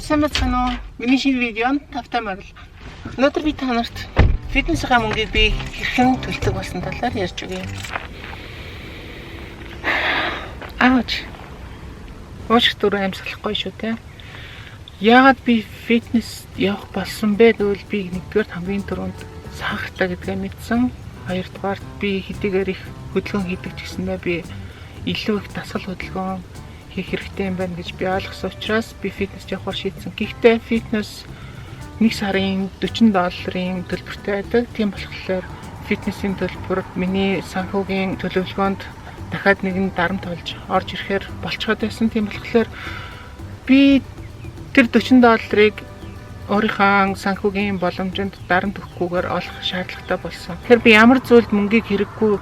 Сайн байна уу? Миний шинэ видеонд тавтай морил. Өнөөдөр би та нарт фитнесийн мөнгийг би хэрхэн төлдөг болсон талаар ярьж өгье. Аач. Ууш дөрөв амьсгалахгүй шүү те. Яагаад би фитнес явах болсон бэ гэвэл би нэгдүгээр хамгийн түрүүнд сахартай гэдгээ мэдсэн. Хоёрдугаар би хэдийгээр их хөдөлгөөн хийдэг ч гэсэндээ би илүү их дасгал хөдөлгөөн хийх хэрэгтэй юм байна гэж би ойлгосон учраас би фитнес явахаар шийдсэн. Гэхдээ фитнес 1 сарын $40 төлбөртэй байдаг. Тийм болохоор фитнесийн төлбөр миний санхүүгийн төлөвлөгөөнд дахиад нэгэн дарамт болж орж ирэхээр болцоход байсан. Тийм болохоор би тэр $40-ыг өөрийнхөө санхүүгийн боломжинд дарамт өгөхгүйгээр олох шаардлагатай болсон. Тэгэхээр би ямар зүйлд мөнгийг хэрэггүй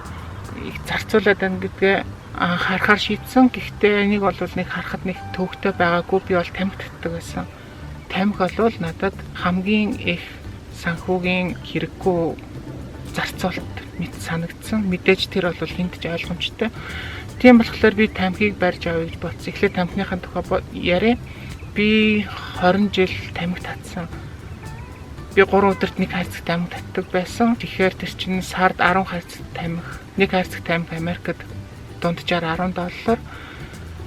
зарцуулаад байна гэдгээ харахаар шийдсэн. Гэхдээ нэг бол нэг харахад нэг төвөгтэй байгаагүй. Би бол тамхи татдаг байсан. Тамхи бол надад хамгийн их санхүүгийн хэрэггүй зарцуулалт мэт санагдсан. Мэдээж тэр бол хүнд ч ойлгомжтой. Тийм болохоор би тамхиг барьж авъя гэж бодсон. Эхлээд тамхиныхаа тухай яриа. Би 20 жил тамхи татсан. Би 3 өдөрт нэг хайрцаг тамхи татдаг байсан. Тэгэхээр тэр чинь сард 10 хайрцаг тамхи. Нэг хайрцаг тамхи Америкт дунджаар $10.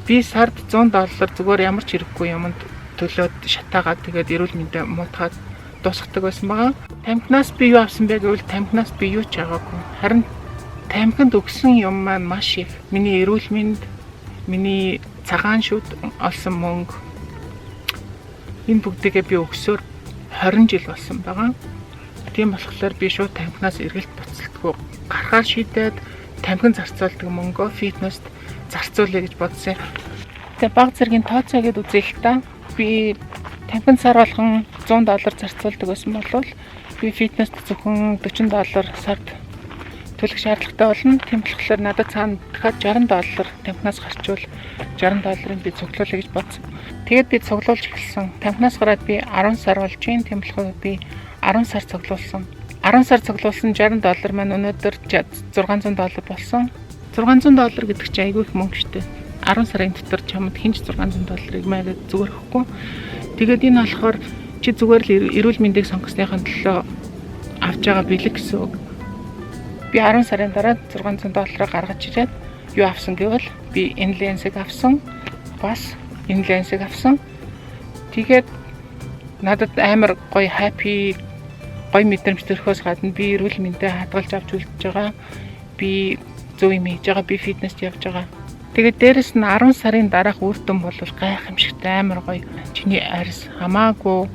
Би сард $100 зүгээр ямар ч хэрэггүй юмд төлөөд шатаагаад тэгээд эрүүл мэндэ муутгаад дуусгадаг байсан байгаа. Тамхинаас би юу авсан бэ гэвэл тамхинаас би юу ч аваагүй. Харин тамхинд өгсөн юм маань маш их. Миний эрүүл мэнд, миний цагаан шүд олсон мөнгө. Энэ бүгдийгээ би өгсөөр 20 жил болсон байгаа. Тийм болохоор би шууд тамхинаас эргэлт буцалтгүй гарахаар шийдээд тамхин зарцуулдаг мөнгөө фитнест зарцуулъя гэж бодсон. Тэгээ баг зэргийн тооцоо гэдээ үзэх та. Би тамхин сар болгон $100 зарцуулдаг байсан бол би фитнест зөвхөн $40 сард төлөх шаардлагатай болно. Тийм болохоор надад цаана дахиад $60 тамхинаас гарчвал $60 би цуглуулъя гэж бодсон. Тэгээд би цуглуулж эхэлсэн. Тамхинаас гараад би 10 сар болж байна. Тийм болохоор би 10 сар цуглуулсан. 10 сар цуглуулсан $60 маань өнөөдөр $600 болсон. $600 гэдэг чинь айгүй их мөнгө шүү дээ. 10 сарын дотор чамд хинч $600-ыг маяг зүгээр өгөхгүй. Тэгээд энэ болохоор чи зүгээр л эрүүл мэндийг сонгосныхын төлөө авч байгаа бэлэг гэсэн үг. Би 10 сарын дараа $600 гаргаж ирээд юу авсан гэвэл би энэ ленсийг авсан. Бас энэ ленсийг авсан. Тэгээд надад амар гоё happy гоё мэдрэмж төрөхөөс гадна би эрүүл мэндээ хадгалж авч үлдэж байгаа. Би зөв юм хийж байгаа. Би фитнест явж байгаа. Тэгээд дээрэс нь 10 сарын дараах үр дүн бол гайхамшигтай амар гоё. Чиний арьс хамаагүй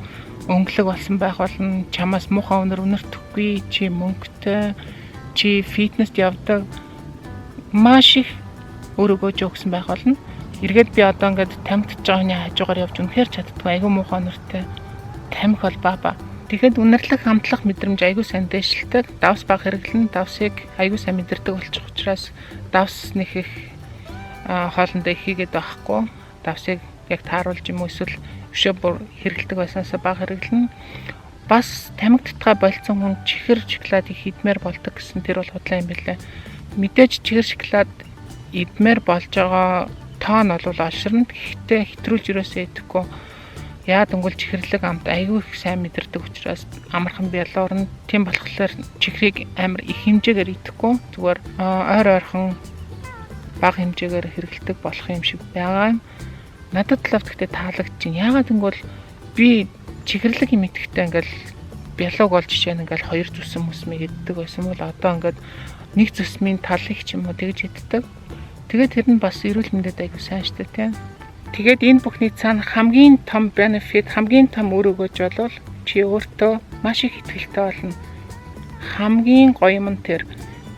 өнгөлөг болсон байх болно. Чамаас муухай өнөртөхгүй, чи мөнгөтэй, чи фитнест явдаг. Маш их өөрийгөө жогсон байх болно. Эргээд би одоо ингээд тамхи татж байгааны хажуугаар явж үнэхээр чаддгүй. Айгүй муухай өнөртэй. Тамхи бол баба. Тэгэхэд үнэрлэх хамтлах мэдрэмж айгүй сайн дэвшилдэг. Давс баг хэрэглэн давсыг айгүй сайн мэдэрдэг болчих учраас давс нэг их хоолндоо ихийгээд байхгүй. Давсыг яг тааруулж юм уу эсвэл өшөө бүр хэрэглэдэг байсаасаа баг хэрэглэн. Бас тамхи татгаа болцсон хүн чихэр шоколад их идмээр болдог гэсэн тэр бол худлаа юм билээ. Мэдээж чихэр шоколад идмээр болж байгаа тоон бол олширна. Гэхдээ хэтрүүлж юусоо идэхгүй. Яа гэвэл чихэрлэг амт айгүй их сайн мэдэрдэг учраас амархан бялуурна. Тийм болохоор чихрийг амар их хэмжээгээр идэхгүй. Зүгээр ойр ойрхон бага хэмжээгээр хэрэглэдэг болох юм шиг байгаа юм. Надад талаар гэхдээ таалагдчихэв. Яагаад гэвэл би чихэрлэг юм идэхдээ ингээл бялууг бол жишээ нь ингээл 2 зүсэм мөсмийг иддэг байсан бол одоо ингээд нэг зүсмийн талыг ч юм уу тэгж иддэг. Тэгээд тэр нь бас эрүүл мэндэд айгүй сайн шүү дээ тийм. Тэгээд энэ бүхний цаана хамгийн том benefit, хамгийн том үр өгөөж бол чи өөртөө маш их ихтгэлтэй болно. Хамгийн гоё юм нь тэр.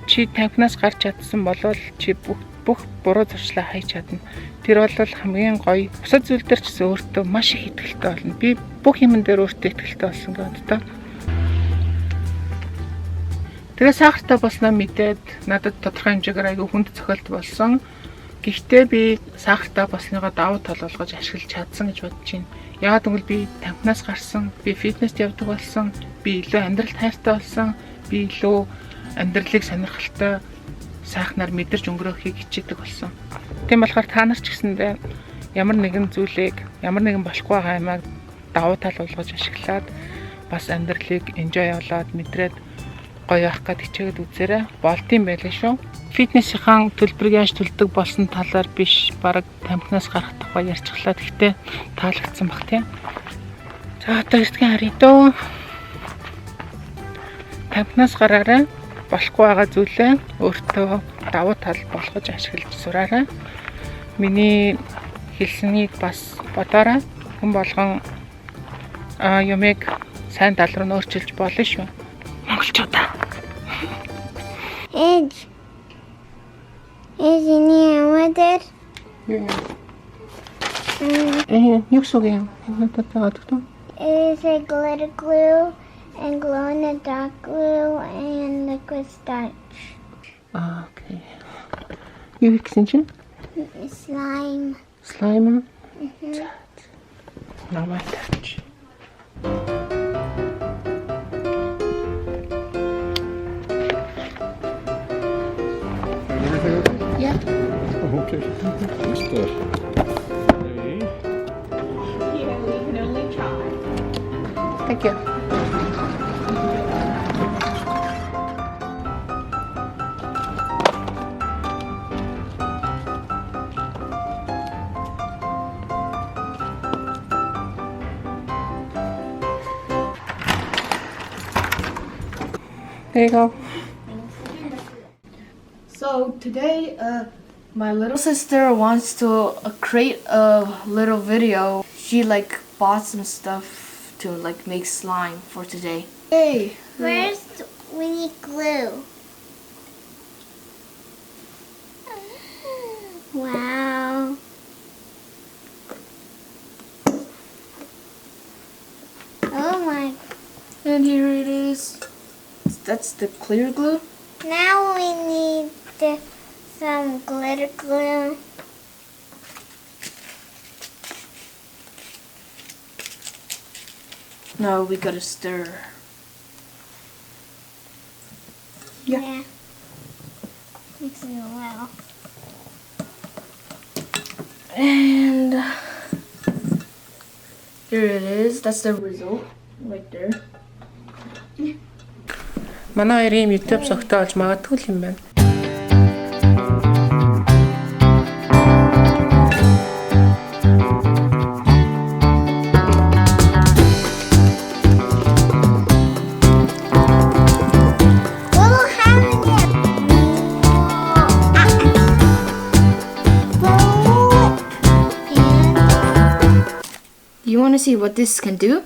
Чи тамхинаас гарч чадсан бол чи бүх буруу зуршлаа хайж чадна. Тэр бол хамгийн гоё. Бусад зүйл дээр ч гэсэн өөртөө маш их ихтгэлтэй болно. Би бүх юм дээр өөртөө ихтгэлтэй болсон гэдэг. Тэгээ сахартай болсноо мэдээд надад тодорхой хэмжээгээр аягүй хүнд цохилт болсон. Гэхдээ би сахартай болсныгоо давуу тал болгож ашиглаж чадсан гэж бодож байна. Яагаад гэвэл би тамхинаас гарсан, би фитнест явдаг болсон, би илүү амьдрал тайртай болсон, би илүү амьдралыг сонирхолтой сайхнаар мэдэрч өнгөрөөхийг хичээдэг болсон. Тийм болохоор та нар ч гэсэндээ ямар нэгэн зүйлийг, ямар нэгэн болохгүй байгаа юмаа давуу тал болгож ашиглаад бас амьдралыг enjoy болоод мэдрээд гоё явах гэж хичээгээд үзээрэй. Болдсон байлаа шүү. Фитнесийн төлбөрийг яаж төлдөг болсон талаар биш, бараг тамхинаас гарах тухай ярьчихлаа. Гэхдээ таалагдсан баг тийм. За одоо эртхэн харъя дөө. Тамхинаас гараарай. Болохгүй байгаа зүйлээ өөртөө давуу тал болгож ашиглаж сураарай. Миний хэлсэнийг бас бодоорой. Хүн болгон юмыг сайн тал руу өөрчилж болно шүү. Монголчуудаа. Is in here with it? Юу гэсэн үг юм? It is a glitter glue and glow in the dark glue and liquid starch. Okay. Юу гэсэн чинь? Slime. Slime. Намайг тач. Everything okay? Yeah. Oh, okay. Good stuff. Hey. Thank you. There you go. So today, my little sister wants to create a little video. She bought some stuff to make slime for today. Hey, First, we need glue. Wow. Oh my. and here it is. That's the clear glue. Now we need some glitter glue. Now we gotta stir. Yeah. Mixing it well. And here it is. That's the result right there. Манай хоёрын YouTube согтоо олж магадгүй юм байна. We'll have it yet. You want to see what this can do?